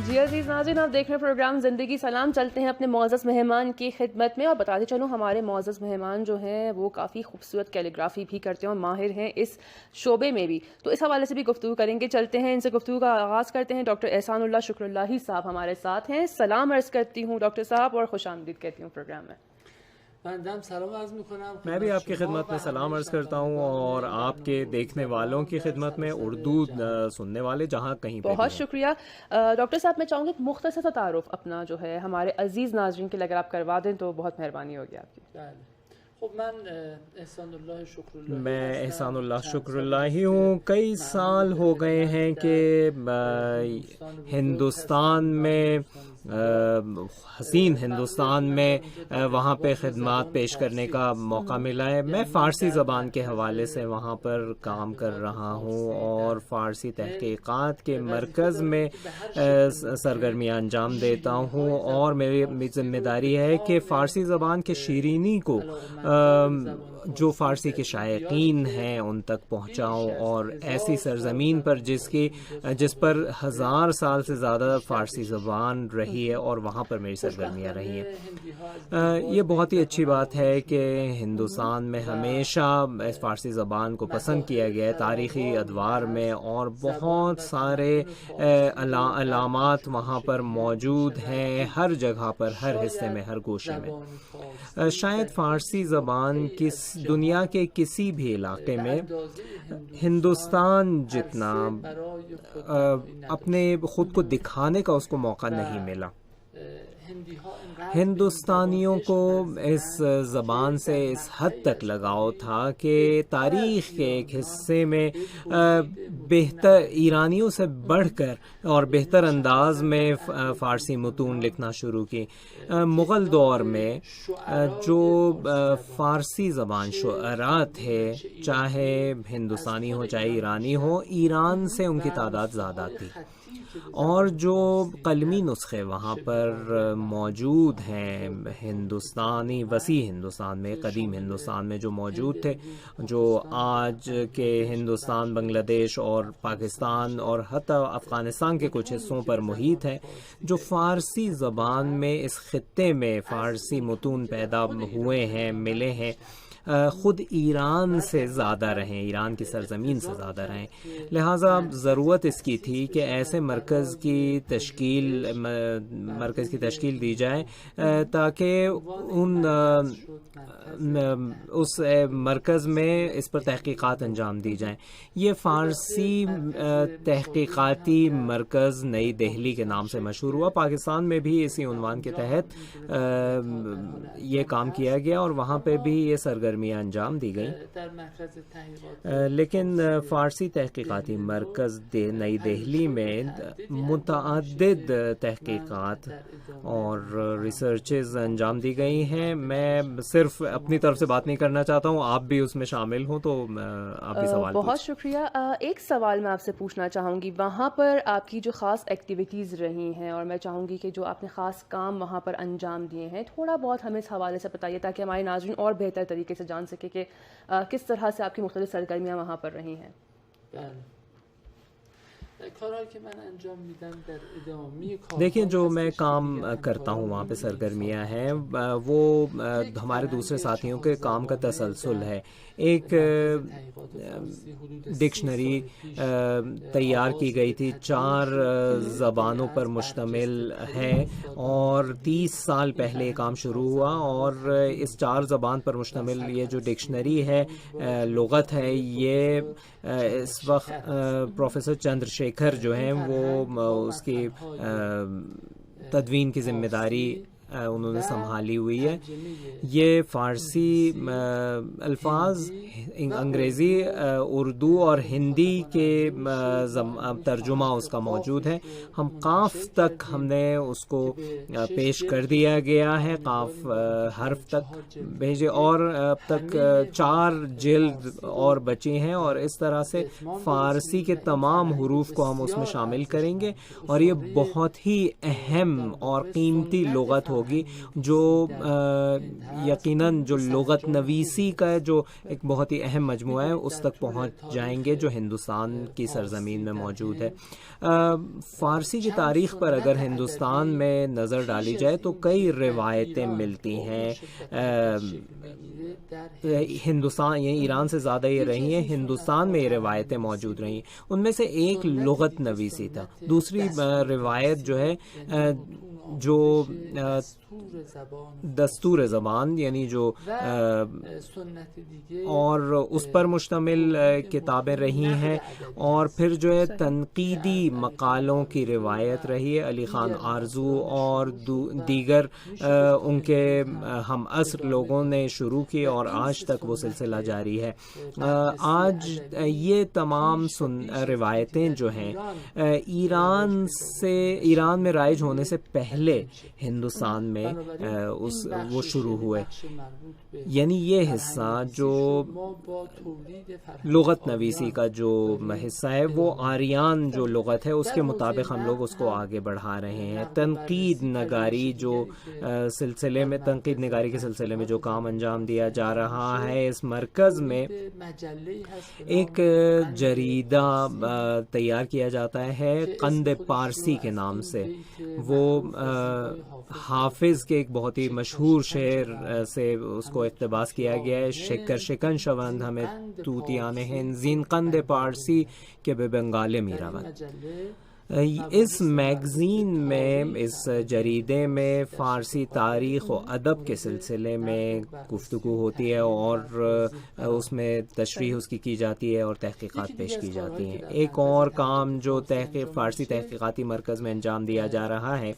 جی عزیز ناظرین، آپ دیکھ رہے ہیں پروگرام زندگی سلام. چلتے ہیں اپنے معزز مہمان کی خدمت میں اور بتاتے چلوں ہمارے معزز مہمان جو ہیں وہ کافی خوبصورت کیلیگرافی بھی کرتے ہیں اور ماہر ہیں اس شعبے میں بھی، تو اس حوالے سے بھی گفتگو کریں گے. چلتے ہیں ان سے گفتگو کا آغاز کرتے ہیں. ڈاکٹر احسان اللہ شکر اللہ صاحب ہمارے ساتھ ہیں. سلام عرض کرتی ہوں ڈاکٹر صاحب اور خوش آمدید کہتی ہوں پروگرام میں. میں بھی آپ کی خدمت میں سلام عرض کرتا ہوں اور آپ کے دیکھنے والوں کی خدمت میں، اردو سننے والے جہاں کہیں پہ. بہت شکریہ ڈاکٹر صاحب. میں چاہوں گی ایک مختصر سا تعارف اپنا جو ہے ہمارے عزیز ناظرین کے لیے اگر آپ کروا دیں تو بہت مہربانی ہوگی آپ کی. میں احسان اللہ شکر اللہ ہی ہوں. کئی سال ہو گئے ہیں کہ ہندوستان میں، حسین ہندوستان میں وہاں پہ خدمات پیش کرنے کا موقع ملا ہے. میں فارسی زبان کے حوالے سے وہاں پر کام کر رہا ہوں اور فارسی تحقیقات کے مرکز میں سرگرمیاں انجام دیتا ہوں، اور میری ذمہ داری ہے کہ فارسی زبان کے شیرینی کو جو فارسی کے شائقین ہیں ان تک پہنچاؤں، اور ایسی سرزمین پر جس پر 1000 سال سے زیادہ فارسی زبان رہی ہے اور وہاں پر میری سرگرمیاں رہی ہیں. یہ بہت ہی اچھی بات ہے کہ ہندوستان میں ہمیشہ اس فارسی زبان کو پسند کیا گیا ہے تاریخی ادوار میں، اور بہت سارے علامات وہاں پر موجود ہیں، ہر جگہ پر، ہر حصے میں، ہر گوشے میں. شاید فارسی زبان دنیا کے کسی بھی علاقے میں ہندوستان جتنا اپنے خود کو دکھانے کا اس کو موقع نہیں ملا. ہندوستانیوں کو اس زبان سے اس حد تک لگاؤ تھا کہ تاریخ کے ایک حصے میں بہتر ایرانیوں سے بڑھ کر اور بہتر انداز میں فارسی متون لکھنا شروع کی. مغل دور میں جو فارسی زبان شعراء تھے، چاہے ہندوستانی ہو چاہے ایرانی ہو، ایران سے ان کی تعداد زیادہ تھی، اور جو قلمی نسخے وہاں پر موجود ہیں ہندوستانی، وسیع ہندوستان میں، قدیم ہندوستان میں جو موجود تھے، جو آج کے ہندوستان، بنگلہ دیش اور پاکستان اور حتی افغانستان کے کچھ حصوں پر محیط ہے، جو فارسی زبان میں اس خطے میں فارسی متون پیدا ہوئے ہیں، ملے ہیں، خود ایران سے زیادہ رہیں، ایران کی سرزمین سے زیادہ رہیں. لہٰذا ضرورت اس کی تھی کہ ایسے مرکز کی تشکیل دی جائے تاکہ اس مرکز میں اس پر تحقیقات انجام دی جائیں. یہ فارسی تحقیقاتی مرکز نئی دہلی کے نام سے مشہور ہوا. پاکستان میں بھی اسی عنوان کے تحت یہ کام کیا گیا اور وہاں پہ بھی یہ سرگرمیاں انجام دی گئیں. لیکن فارسی تحقیقاتی مرکز نئی دہلی میں متعدد تحقیقات اور ریسرچز انجام دی گئی ہیں. میں صرف اپنی طرف سے بات نہیں کرنا چاہتا ہوں، آپ بھی اس میں شامل ہوں، تو آپ بھی سوال بہت شکریہ. ایک سوال میں آپ سے پوچھنا چاہوں گی، وہاں پر آپ کی جو خاص ایکٹیویٹیز رہی ہیں اور میں چاہوں گی کہ جو آپ نے خاص کام وہاں پر انجام دیے ہیں تھوڑا بہت ہمیں اس حوالے سے بتائیے تاکہ ہمارے ناظرین اور بہتر طریقے سے جان سکے کہ کس طرح سے آپ کی مختلف سرگرمیاں وہاں پر رہی ہیں. دیکھیں، جو میں کام کرتا ہوں وہاں پہ سرگرمیاں ہیں وہ ہمارے دوسرے ساتھیوں کے کام کا تسلسل ہے. ایک ڈکشنری تیار کی گئی تھی، 4 زبانوں پر مشتمل ہے، اور 30 سال پہلے یہ کام شروع ہوا، اور اس 4 زبان پر مشتمل یہ جو ڈکشنری ہے، لغت ہے، یہ اس وقت پروفیسر چندر شیکھر جو ہیں وہ اس کی تدوین کی ذمہ داری انہوں نے سنبھالی ہوئی ہے. یہ فارسی الفاظ، انگریزی، اردو اور ہندی کے ترجمہ اس کا موجود ہے. ہم قاف تک ہم نے اس کو پیش کر دیا گیا ہے، قاف حرف تک بھیجے، اور اب تک 4 جلد اور بچی ہیں، اور اس طرح سے فارسی کے تمام حروف کو ہم اس میں شامل کریں گے. اور یہ بہت ہی اہم اور قیمتی لغت ہوگی جو یقیناً جو لغت نویسی کا جو ایک بہت ہی اہم مجموعہ ہے اس تک پہنچ جائیں گے جو ہندوستان کی سرزمین میں موجود ہے. فارسی کی تاریخ پر اگر ہندوستان میں نظر ڈالی جائے تو کئی روایتیں ملتی ہیں. ہندوستان یہ ایران سے زیادہ یہ رہی ہیں, ہندوستان میں یہ روایتیں موجود رہی ہیں. ان میں سے ایک لغت نویسی تھا, دوسری روایت جو ہے جو دستور زبان یعنی جو اور اس پر مشتمل کتابیں رہی ہیں, اور پھر جو ہے تنقیدی مقالوں کی روایت رہی ہے. علی خان آرزو اور دیگر ان کے ہم عصر لوگوں نے شروع کی اور آج تک وہ سلسلہ جاری ہے. آج یہ تمام روایتیں جو ہیں ایران میں رائج ہونے سے پہلے ہندوستان میں وہ شروع ہوئے. یعنی یہ حصہ جو لغت نویسی کا جو حصہ ہے وہ آریان جو لغت ہے اس کے مطابق ہم لوگ اس کو آگے بڑھا رہے ہیں. تنقید نگاری کے سلسلے میں جو کام انجام دیا جا رہا ہے, اس مرکز میں ایک جریدہ تیار کیا جاتا ہے قند پارسی کے نام سے. وہ حافظ کے ایک بہت ہی مشہور شعر سے اس کو اقتباس کیا گیا ہے. شکر شکن شوند ہمیں توتیان ہند زین قند پارسی کے بے بنگال میراوند. اس میگزین میں, اس جریدے میں فارسی تاریخ و ادب کے سلسلے میں گفتگو ہوتی ہے اور اس میں تشریح اس کی جاتی ہے اور تحقیقات پیش کی جاتی ہیں. ایک اور کام جو فارسی تحقیقاتی مرکز میں انجام دیا جا رہا ہے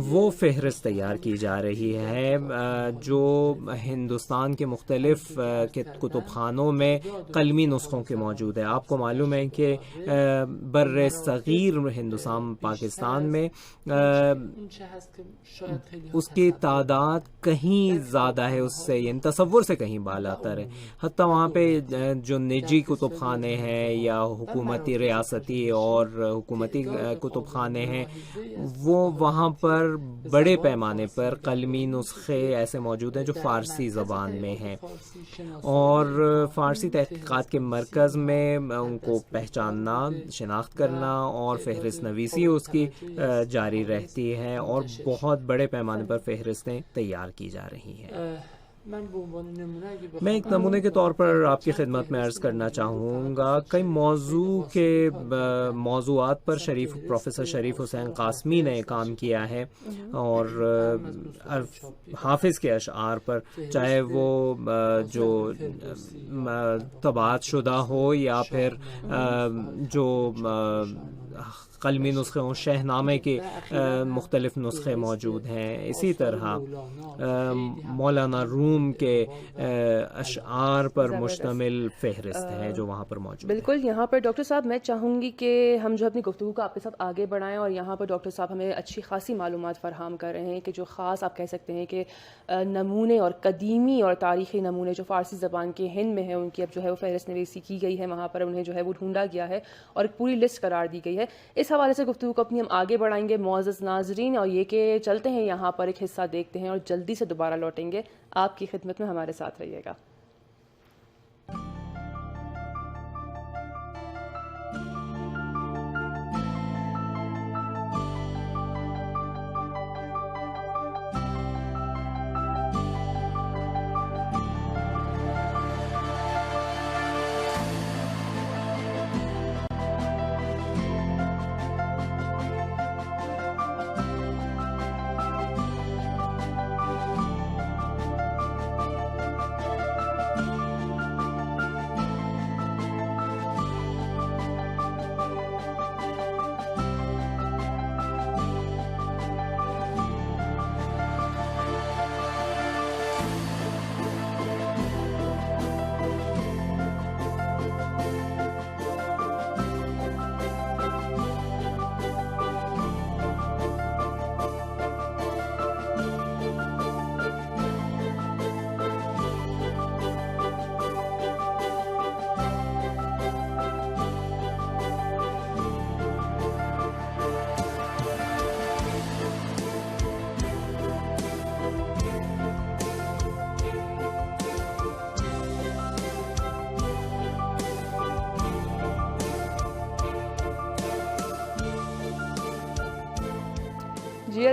وہ فہرست تیار کی جا رہی ہے جو ہندوستان کے مختلف کتب خانوں میں قلمی نسخوں کے موجود ہے. آپ کو معلوم ہے کہ بر صغیر ہندوستان پاکستان میں اس کی تعداد کہیں زیادہ ہے اس سے, یعنی تصور سے کہیں بالاتر ہے. حتیٰ وہاں پہ جو نجی کتب خانے ہیں یا حکومتی ریاستی اور حکومتی کتب خانے ہیں وہ وہاں پر بڑے پیمانے پر قلمی نسخے ایسے موجود ہیں جو فارسی زبان میں ہیں, اور فارسی تحقیقات کے مرکز میں ان کو پہچاننا, شناخت کرنا اور فہرست نویسی اس کی جاری رہتی ہے, اور بہت بڑے پیمانے پر فہرستیں تیار کی جا رہی ہیں. میں ایک نمونے کے طور پر آپ کی خدمت میں عرض کرنا چاہوں گا. کئی موضوعات پر پروفیسر شریف حسین قاسمی نے کام کیا ہے, اور حافظ کے اشعار پر, چاہے وہ جو طباعت شدہ ہو یا پھر جو قلمی نسخے ہوں, شہنامے کے مختلف نسخے موجود ہیں. اسی طرح مولانا روم کے اشعار پر مشتمل فہرست ہے جو وہاں پر موجود ہے. بالکل. یہاں پر ڈاکٹر صاحب میں چاہوں گی کہ ہم جو اپنی گفتگو کو آپ کے ساتھ آگے بڑھائیں, اور یہاں پر ڈاکٹر صاحب ہمیں اچھی خاصی معلومات فراہم کر رہے ہیں کہ جو خاص آپ کہہ سکتے ہیں کہ نمونے اور قدیمی اور تاریخی نمونے جو فارسی زبان کے ہند میں ہیں ان کی اب جو ہے وہ فہرست نویسی کی گئی ہے, وہاں پر انہیں جو ہے وہ ڈھونڈا گیا ہے اور ایک پوری لسٹ قرار دی گئی ہے. اس حوالے سے گفتگو کو اپنی ہم آگے بڑھائیں گے معزز ناظرین, اور یہ کہ چلتے ہیں یہاں پر ایک حصہ دیکھتے ہیں اور جلدی سے دوبارہ لوٹیں گے. آپ کی خدمت میں ہمارے ساتھ رہیے گا.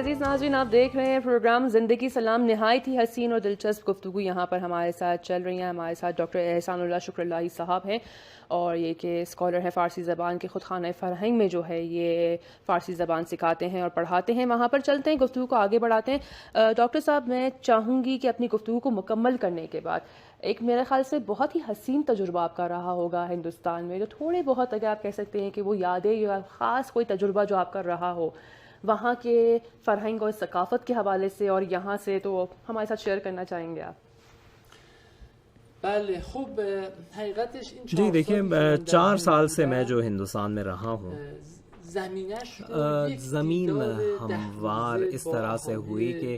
عزیز ناظرین، آپ دیکھ رہے ہیں پروگرام زندگی سلام. نہایت ہی حسین اور دلچسپ گفتگو یہاں پر ہمارے ساتھ چل رہی ہیں. ہمارے ساتھ ڈاکٹر احسان اللہ شکر اللہ صاحب ہیں، اور یہ کہ اسکالر ہیں فارسی زبان کے. خود خانہ فرہنگ میں جو ہے یہ فارسی زبان سکھاتے ہیں اور پڑھاتے ہیں. وہاں پر چلتے ہیں، گفتگو کو آگے بڑھاتے ہیں. ڈاکٹر صاحب، میں چاہوں گی کہ اپنی گفتگو کو مکمل کرنے کے بعد ایک میرے خیال سے بہت ہی حسین تجربہ آپ کا رہا ہوگا ہندوستان میں، جو تھوڑے بہت اگر آپ کہہ سکتے ہیں کہ وہ یادیں یا خاص کوئی تجربہ جو آپ کا رہا ہو وہاں کے فرہنگ اور ثقافت کے حوالے سے اور یہاں سے، تو ہمارے ساتھ شیئر کرنا چاہیں گے آپ؟ بله خب حقیقتش این جی دیکھیے، 4 سال سے میں جو ہندوستان میں رہا ہوں، زمین ہموار اس طرح سے ہوئی کہ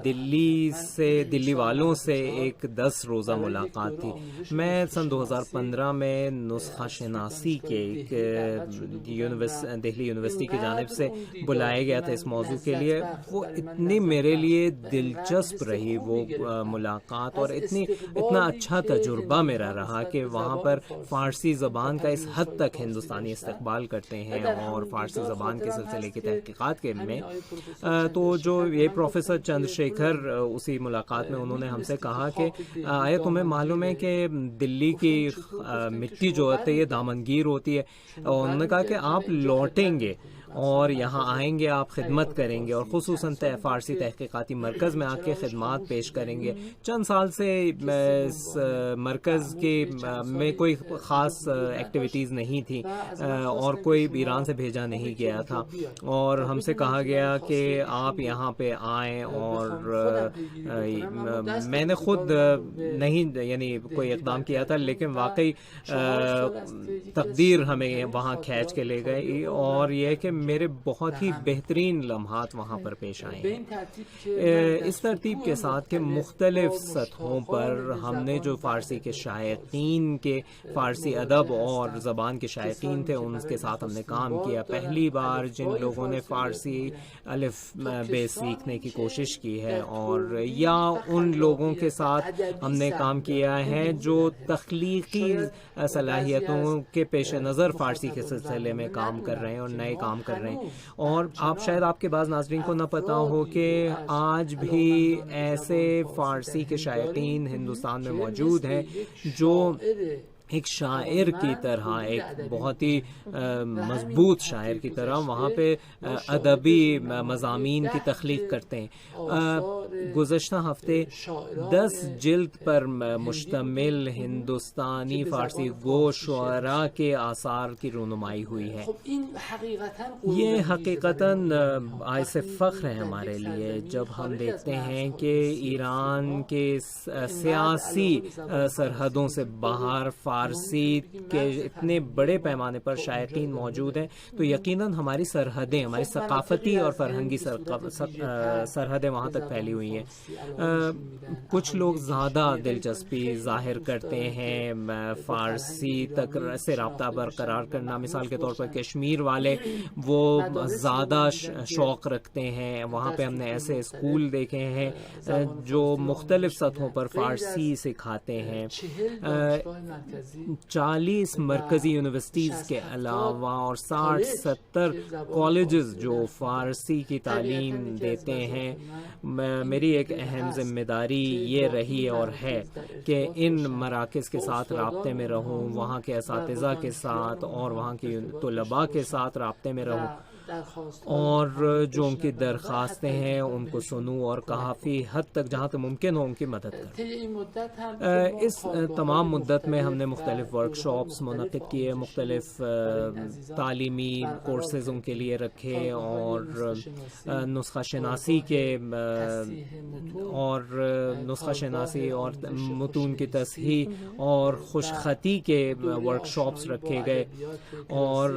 دلی والوں سے ایک 10 روزہ ملاقات تھی. میں سن 2015 میں نسخہ شناسی کے ایک دہلی یونیورسٹی کی جانب سے بلایا گیا تھا اس موضوع کے لیے. وہ اتنی میرے لیے دلچسپ رہی وہ ملاقات، اور اتنا اچھا تجربہ میرا رہا کہ وہاں پر فارسی زبان کا اس حد تک ہندوستانی استقبال کرتے ہیں اور فارسی زبان کے سلسلے کی تحقیقات کے میں. تو جو یہ پروفیسر چندر شیکھر اسی ملاقات میں انہوں نے ہم سے کہا کہ آیا تمہیں معلوم ہے کہ دلی کی مٹی جو ہوتی ہے یہ دامنگیر ہوتی ہے، اور انہوں نے کہا کہ آپ لوٹیں گے اور یہاں آئیں گے، آپ خدمت کریں گے، اور خصوصاً فارسی تحقیقاتی مرکز میں آ کے خدمات پیش کریں گے. چند سال سے اس مرکز کے میں کوئی خاص ایکٹیویٹیز نہیں تھی اور کوئی ایران سے بھیجا نہیں گیا تھا، اور ہم سے کہا گیا کہ آپ یہاں پہ آئیں. اور میں نے خود نہیں یعنی کوئی اقدام کیا تھا، لیکن واقعی تقدیر ہمیں وہاں کھینچ کے لے گئی، اور یہ ہے کہ میرے بہت ہی بہترین لمحات وہاں پر پیش آئے ہیں اس ترتیب کے ساتھ کہ مختلف سطحوں پر ہم نے جو فارسی کے شائقین کے فارسی ادب اور زبان کے شائقین تھے ان کے ساتھ ہم نے کام کیا. پہلی بار جن لوگوں نے فارسی الف بے سیکھنے کی کوشش کی ہے، اور یا ان لوگوں کے ساتھ ہم نے کام کیا ہے جو تخلیقی صلاحیتوں کے پیش نظر فارسی کے سلسلے میں کام کر رہے ہیں اور نئے کام کر رہے ہیں. اور شاید آپ کے بعض ناظرین کو نہ پتا ہو کہ آج بھی ایسے فارسی کے شائقین ہندوستان میں موجود ہیں جو ایک شاعر کی طرح، ایک بہت ہی مضبوط شاعر کی طرح وہاں پہ ادبی مضامین کی تخلیق کرتے ہیں. گزشتہ ہفتے 10 جلد پر مشتمل ہندوستانی فارسی گو شعراء کے آثار کی رونمائی ہوئی ہے. یہ حقیقتاً باعث فخر ہے ہمارے لیے جب ہم دیکھتے ہیں کہ ایران کے سیاسی سرحدوں سے باہر فارسی کے اتنے بڑے پیمانے پر شائقین موجود ہیں، تو یقیناً ہماری سرحدیں، ہماری ثقافتی اور فرہنگی سرحدیں وہاں تک پھیلی ہوئی ہیں. کچھ لوگ زیادہ دلچسپی ظاہر کرتے ہیں فارسی تک سے رابطہ برقرار کرنا. مثال کے طور پر کشمیر والے وہ زیادہ شوق رکھتے ہیں. وہاں پہ ہم نے ایسے اسکول دیکھے ہیں جو مختلف سطحوں پر فارسی سکھاتے ہیں. 40 مرکزی یونیورسٹیز کے علاوہ اور 60-70 کالجز جو فارسی کی تعلیم دیتے ہیں. میری ایک اہم ذمہ داری یہ رہی اور ہے کہ ان مراکز کے ساتھ رابطے میں رہوں، وہاں کے اساتذہ کے ساتھ اور وہاں کے طلباء کے ساتھ رابطے میں رہوں، اور جو ان کی درخواستیں ہیں ان کو سنوں اور کافی حد تک جہاں تک ممکن ہو ان کی مدد کروں. اس تمام مدت میں ہم نے مختلف ورکشاپس منعقد کیے، مختلف تعلیمی کورسز ان کے لیے رکھے، اور نسخہ شناسی اور متون کی تصحیح اور خوش خطی کے ورکشاپس رکھے گئے، اور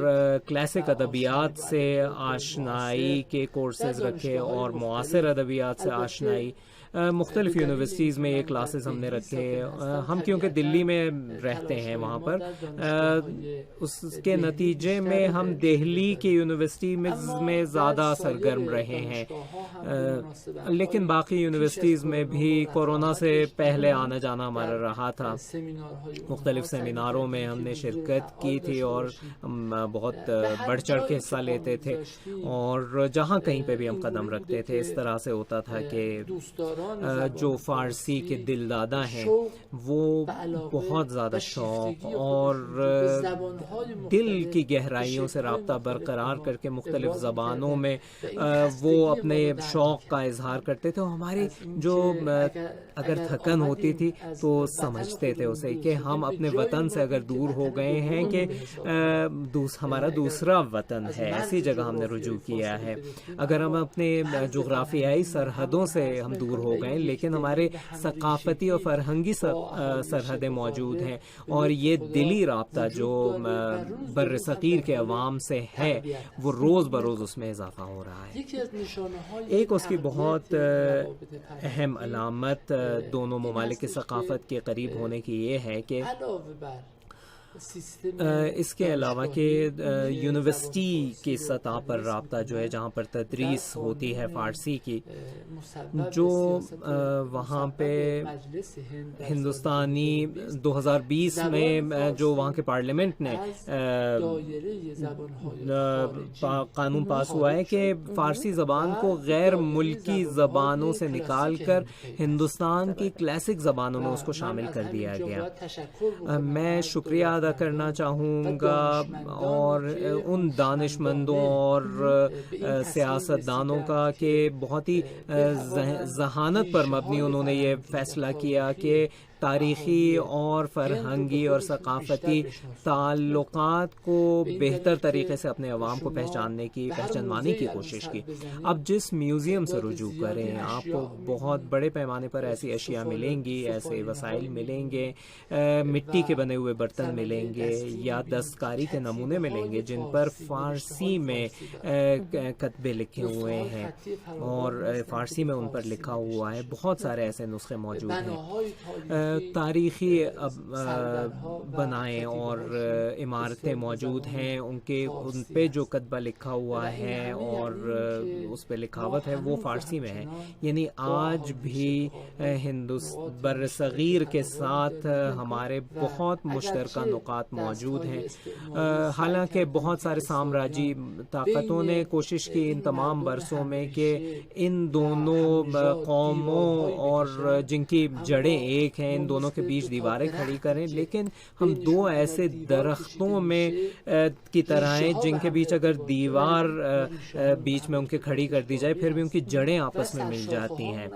کلاسک ادبیات سے آشنائی کے کورسز رکھے اور معاصر ادبیات سے آشنائی. مختلف یونیورسٹیز میں یہ کلاسز ہم نے رکھے. ہم کیونکہ دلی میں رہتے ہیں وہاں پر اس کے نتیجے میں ہم دہلی کی یونیورسٹی میں زیادہ سرگرم رہے ہیں، لیکن باقی یونیورسٹیز میں بھی کورونا سے پہلے آنا جانا ہمارا رہا تھا. مختلف سیمیناروں میں ہم نے شرکت کی تھی اور ہم بہت بڑھ چڑھ کے حصہ لیتے تھے، اور جہاں کہیں پہ بھی ہم قدم رکھتے تھے اس طرح سے ہوتا تھا کہ جو فارسی کے دل دادا ہیں وہ بہت زیادہ شوق اور دل کی گہرائیوں سے رابطہ برقرار کر کے مختلف زبانوں میں وہ اپنے شوق کا اظہار کرتے تھے. ہماری جو اگر تھکن ہوتی تھی تو سمجھتے تھے اسے کہ ہم اپنے وطن سے اگر دور ہو گئے ہیں کہ ہمارا دوسرا وطن ہے، ایسی جگہ ہم نے رجوع کیا ہے. اگر ہم اپنے جغرافیائی سرحدوں سے ہم دور ہو گئے لیکن ہمارے ثقافتی اور فرہنگی سرحدیں موجود ہیں، اور یہ دلی رابطہ جو بر صغیر کے عوام سے ہے وہ روز بروز اس میں اضافہ ہو رہا ہے. ایک اس کی بہت اہم علامت دونوں ممالک کی ثقافت کے قریب ہونے کی یہ ہے کہ اس کے علاوہ کہ یونیورسٹی کی سطح پر رابطہ جو ہے جہاں پر تدریس ہوتی ہے فارسی کی، جو وہاں پہ ہندوستانی 2020 میں جو وہاں کے پارلیمنٹ نے قانون پاس ہوا ہے کہ فارسی زبان کو غیر ملکی زبانوں سے نکال کر ہندوستان کی کلاسک زبانوں میں اس کو شامل کر دیا گیا. میں شکریہ ادا کرنا چاہوں گا اور ان دانش مندوں اور سیاست دانوں کا کہ بہت ہی ذہانت پر مبنی انہوں نے یہ فیصلہ کیا کہ تاریخی اور فرہنگی اور ثقافتی تعلقات کو بہتر طریقے سے اپنے عوام کو پہچانوانے کی کوشش کی. اب جس میوزیم سے رجوع کریں آپ کو بہت بڑے پیمانے پر ایسی اشیاء ملیں گی، ایسے وسائل ملیں گے، مٹی کے بنے ہوئے برتن ملیں گے یا دستکاری کے نمونے ملیں گے جن پر فارسی میں کتبے لکھے ہوئے ہیں اور فارسی میں ان پر لکھا ہوا ہے. بہت سارے ایسے نسخے موجود ہیں. تاریخی بنائیں اور عمارتیں موجود ہیں، ان پہ جو کتبہ لکھا ہوا ہے اور اس پہ لکھاوت ہے وہ فارسی میں ہے. یعنی آج بھی بر صغیر کے ساتھ ہمارے بہت مشترکہ نقاط موجود ہیں. حالانکہ بہت سارے سامراجی طاقتوں نے کوشش کی ان تمام برسوں میں کہ ان دونوں قوموں اور جن کی جڑیں ایک ہیں ان دونوں کے بیچ دیواریں کھڑی کریں، لیکن ہم دو ایسے درختوں میں کی طرح ہیں جن کے بیچ اگر دیوار بیچ میں ان کے کھڑی کر دی جائے پھر بھی ان کی جڑیں آپس میں مل جاتی ہیں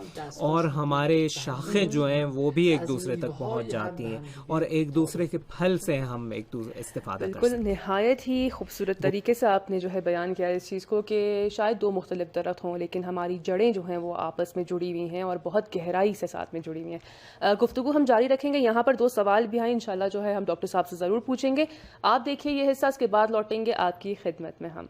اور ہمارے شاخیں جو ہیں وہ بھی ایک دوسرے تک پہنچ جاتی ہیں اور ایک دوسرے کے پھل سے ہم ایک دوسرے استفادہ کر سکتے ہیں. بالکل نہایت ہی خوبصورت طریقے سے آپ نے جو ہے بیان کیا اس چیز کو کہ شاید دو مختلف درخت ہوں لیکن ہماری جڑیں جو ہیں وہ آپس میں جڑی ہوئی ہیں اور بہت گہرائی سے ساتھ میں جڑی ہوئی ہیں. گفتگو ہم جاری رکھیں گے. یہاں پر دو سوال بھی ہیں انشاءاللہ جو ہے ہم ڈاکٹر صاحب سے ضرور پوچھیں گے. آپ دیکھیے یہ حصہ، اس کے بعد لوٹیں گے آپ کی خدمت میں ہم.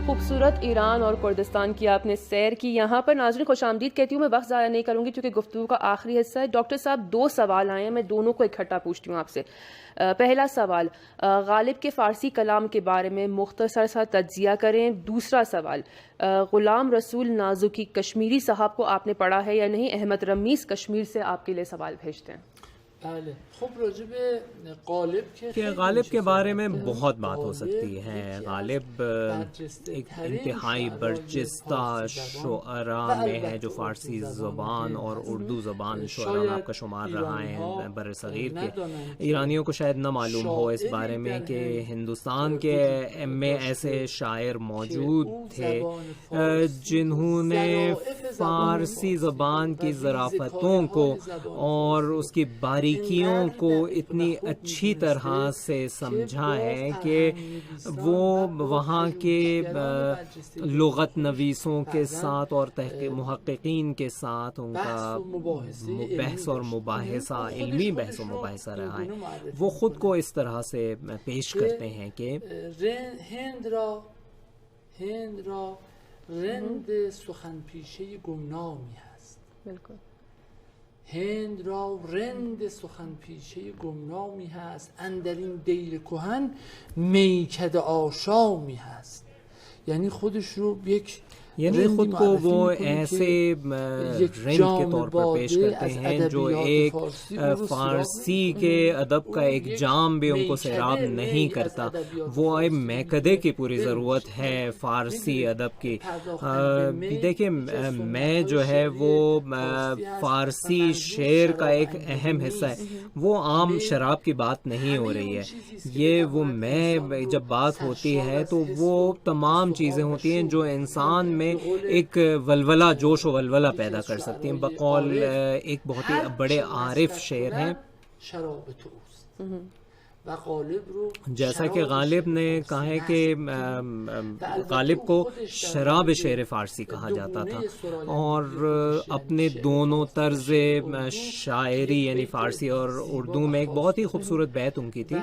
خوبصورت ایران اور کردستان کی آپ نے سیر کی. یہاں پر ناظرین خوش آمدید کہتی ہوں. میں وقت ضائع نہیں کروں گی کیونکہ گفتگو کا آخری حصہ ہے. ڈاکٹر صاحب دو سوال آئے ہیں، میں دونوں کو اکٹھا پوچھتی ہوں آپ سے. پہلا سوال، غالب کے فارسی کلام کے بارے میں مختصر سا تجزیہ کریں. دوسرا سوال، غلام رسول نازکی کشمیری صاحب کو آپ نے پڑھا ہے یا نہیں؟ احمد رمیز کشمیر سے آپ کے لیے سوال بھیجتے ہیں. بله خب راجع به غالب کہ غالب کے بارے میں بہت بات ہو سکتی ہے. غالب ایک انتہائی برجستہ شعراء میں ہے جو فارسی زبان اور اردو زبان شعراء میں آپ کا شمار رہا ہے بر صغیر کے. ایرانیوں کو شاید نہ معلوم ہو اس بارے میں کہ ہندوستان کے میں ایسے شاعر موجود تھے جنہوں نے فارسی زبان کی ظرافتوں کو اور اس کی باریکیوں کو اتنی اچھی طرح سے سمجھا ہے کہ وہ وہاں کے لغت نویسوں کے ساتھ اور محققین کے ساتھ ان کا بحث اور مباحثہ علمی بحث و مباحثہ رہا ہے. وہ خود کو اس طرح سے پیش کرتے ہیں کہ هند را رند سخن پیشه گمنامی هست. بالکل. هند را رند سخن پیشه گمنامی هست، اندر این دیر کهن میکده آشامی هست. یعنی خودش رو یک یعنی خود کو وہ ایسے رنگ کے طور پر پیش کرتے ہیں جو ایک فارسی کے ادب کا ایک جام بھی ان کو سیراب نہیں کرتا. وہ ایک میکدے کی پوری ضرورت ہے فارسی ادب کی. دیکھیں میں جو ہے وہ فارسی شعر کا ایک اہم حصہ ہے. وہ عام شراب کی بات نہیں ہو رہی ہے. یہ وہ میں جب بات ہوتی ہے تو وہ تمام چیزیں ہوتی ہیں جو انسان میں ایک ولولہ جوش و ولولہ پیدا کر سکتی ہیں. بقول ایک بہت ہی بڑے عارف شعر ہیں جیسا کہ غالب نے کہا ہے کہ غالب کو شراب شعر فارسی کہا جاتا تھا. اور اپنے دونوں طرز شاعری یعنی فارسی اور اردو میں ایک بہت ہی خوبصورت بیت ان کی تھی.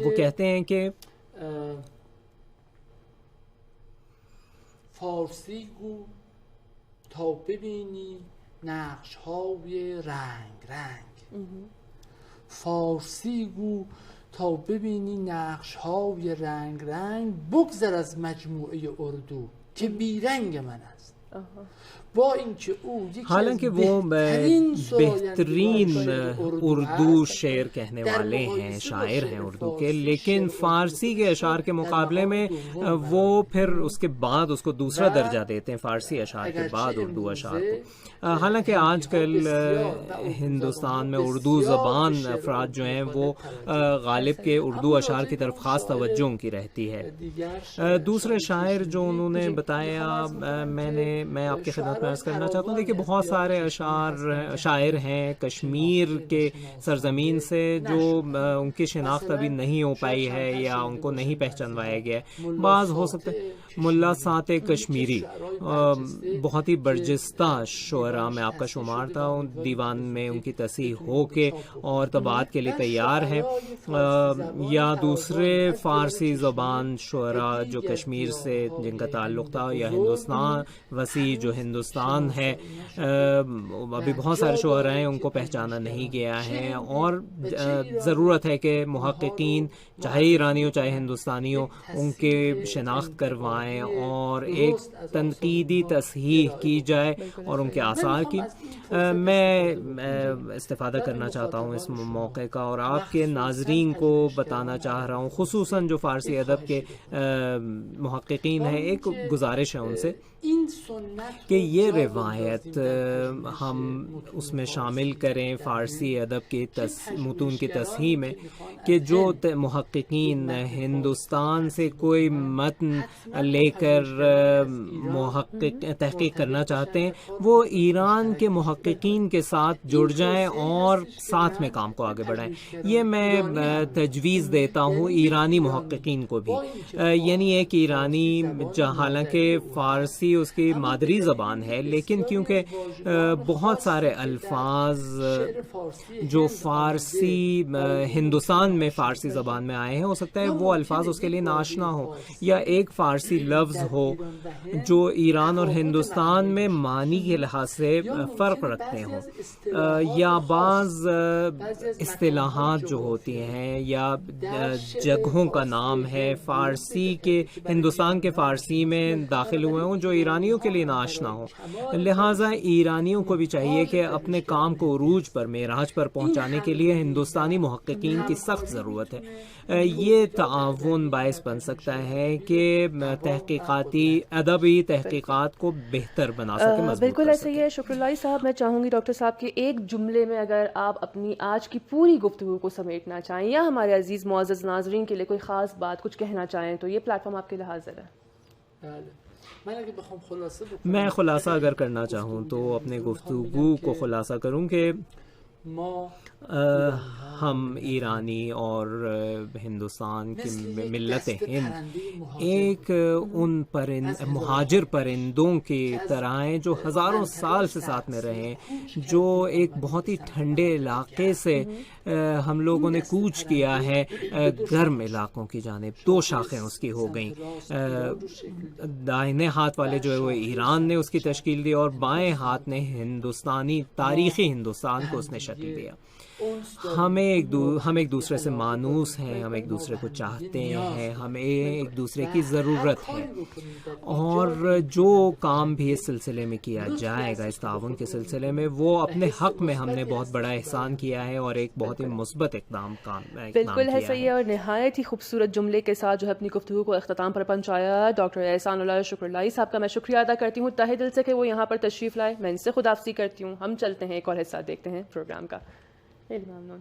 وہ کہتے ہیں کہ فارسی گو تا ببینی نقش های رنگ رنگ. فارسی گو تا ببینی نقش های رنگ رنگ، بگذر از مجموعه اردو که بیرنگ من است. با اینکه او حالانکہ وہ بہترین اردو شعر کہنے والے ہیں، شاعر ہیں اردو کے، لیکن فارسی کے اشعار کے مقابلے میں وہ پھر اس کے بعد اس کو دوسرا درجہ دیتے ہیں فارسی اشعار کے بعد اردو اشعار کو. حالانکہ آج کل ہندوستان میں اردو زبان افراد جو ہیں وہ غالب کے اردو اشعار کی طرف خاص توجہ ان کی رہتی ہے. دوسرے شاعر جو انہوں نے بتایا میں آپ کی خدمت میں عرض کرنا چاہتا ہوں. دیکھیے بہت سارے شاعر ہیں کشمیر کے سرزمین سے جو ان کی شناخت ابھی نہیں ہو پائی ہے یا ان کو نہیں پہچانوایا گیا ہے. بعض ہو سکتے ملا سات کشمیری بہت ہی برجستہ شعراء میں آپ کا شمار تھا. دیوان میں ان کی تصحیح ہو کے اور طباعت کے لیے تیار ہیں. یا دوسرے فارسی زبان شعراء جو کشمیر سے جن کا تعلق تھا، یا ہندوستان وسیع جو ہندوستان ہے ابھی بہت سارے شعراء ہیں ان کو پہچانا نہیں گیا ہے. اور ضرورت ہے کہ محققین چاہے ایرانی ہو چاہے ہندوستانی ہو ان کے شناخت کروائیں اور ایک تنقیدی تصحیح کی جائے اور ان کے آثار کی. میں استفادہ کرنا چاہتا ہوں اس موقع کا اور آپ کے ناظرین کو بتانا چاہ رہا ہوں، خصوصاً جو فارسی ادب کے محققین ہیں، ایک گزارش ہے ان سے کہ یہ روایت ہم اس میں شامل کریں فارسی ادب کے متون کی تصحیح میں کہ جو محققین ہندوستان سے کوئی متن لے کر تحقیق کرنا چاہتے ہیں وہ ایران کے محققین کے ساتھ جڑ جائیں اور ساتھ میں کام کو آگے بڑھائیں. یہ میں تجویز دیتا ہوں ایرانی محققین کو بھی. یعنی ایک ایرانی حالانکہ فارسی اس کی مادری زبان ہے، لیکن کیونکہ بہت سارے الفاظ جو فارسی ہندوستان میں فارسی زبان میں آئے ہیں ہو سکتا ہے وہ الفاظ اس کے لیے ناشنا ہو، یا ایک فارسی لفظ ہو جو ایران اور ہندوستان میں معنی کے لحاظ سے فرق رکھتے ہوں، یا بعض اصطلاحات جو ہوتی ہیں یا جگہوں کا نام ہے فارسی کے ہندوستان کے فارسی میں داخل ہوئے ہوں جو ایرانیوں ایرانیوں کے لیے ناآشنا ہو. لہٰذا ایرانیوں کو بھی چاہیے کہ اپنے کام کو عروج پر معراج پر پہنچانے کے لیے ہندوستانی محققین کی سخت ضرورت ہے. یہ تعاون باعث بن سکتا ہے کہ تحقیقاتی ادبی تحقیقات کو بہتر بنا سکے, مضبوط بالکل کر ایسے سکے. ہی ہے. شکر اللہ صاحب, میں چاہوں گی ڈاکٹر صاحب کہ ایک جملے میں اگر آپ اپنی آج کی پوری گفتگو کو سمیٹنا چاہیں یا ہمارے عزیز معزز ناظرین کے لیے کوئی خاص بات کچھ کہنا چاہیں تو یہ پلیٹ فارم آپ کے لیے حاضر ہے. میں خلاصہ اگر کرنا چاہوں تو اپنے گفتگو کو خلاصہ کروں کہ ہم ایرانی اور ہندوستان کی ملت ہند ایک ان مہاجر پرندوں کی طرح ہیں جو ہزاروں سال سے ساتھ میں رہے, جو ایک بہت ہی ٹھنڈے علاقے سے ہم لوگوں نے کوچ کیا ہے گرم علاقوں کی جانب. 2 شاخیں اس کی ہو گئیں. دائیں ہاتھ والے جو ہے وہ ایران نے اس کی تشکیل دی اور بائیں ہاتھ نے ہندوستانی تاریخی ہندوستان کو اس نے شکل دیا. ہم ایک دوسرے سے مانوس ہیں, ہم ایک دوسرے کو چاہتے ہیں, ہمیں ایک دوسرے کی ضرورت ہے, اور جو کام بھی اس سلسلے میں کیا جائے گا, اس تعاون کے سلسلے میں, وہ اپنے حق میں ہم نے بہت بڑا احسان کیا ہے اور ایک بہت ہی مثبت اقدام بالکل ہے صحیح ہے. اور نہایت ہی خوبصورت جملے کے ساتھ جو ہے اپنی گفتگو کو اختتام پر پہنچایا ڈاکٹر احسان اللہ شکر اللہ صاحب کا میں شکریہ ادا کرتی ہوں تہہ دل سے کہ وہ یہاں پر تشریف لائے. میں ان سے خداحافظی کرتی ہوں. ہم چلتے ہیں ایک اور حصہ دیکھتے ہیں پروگرام کا. خیلی ممنون.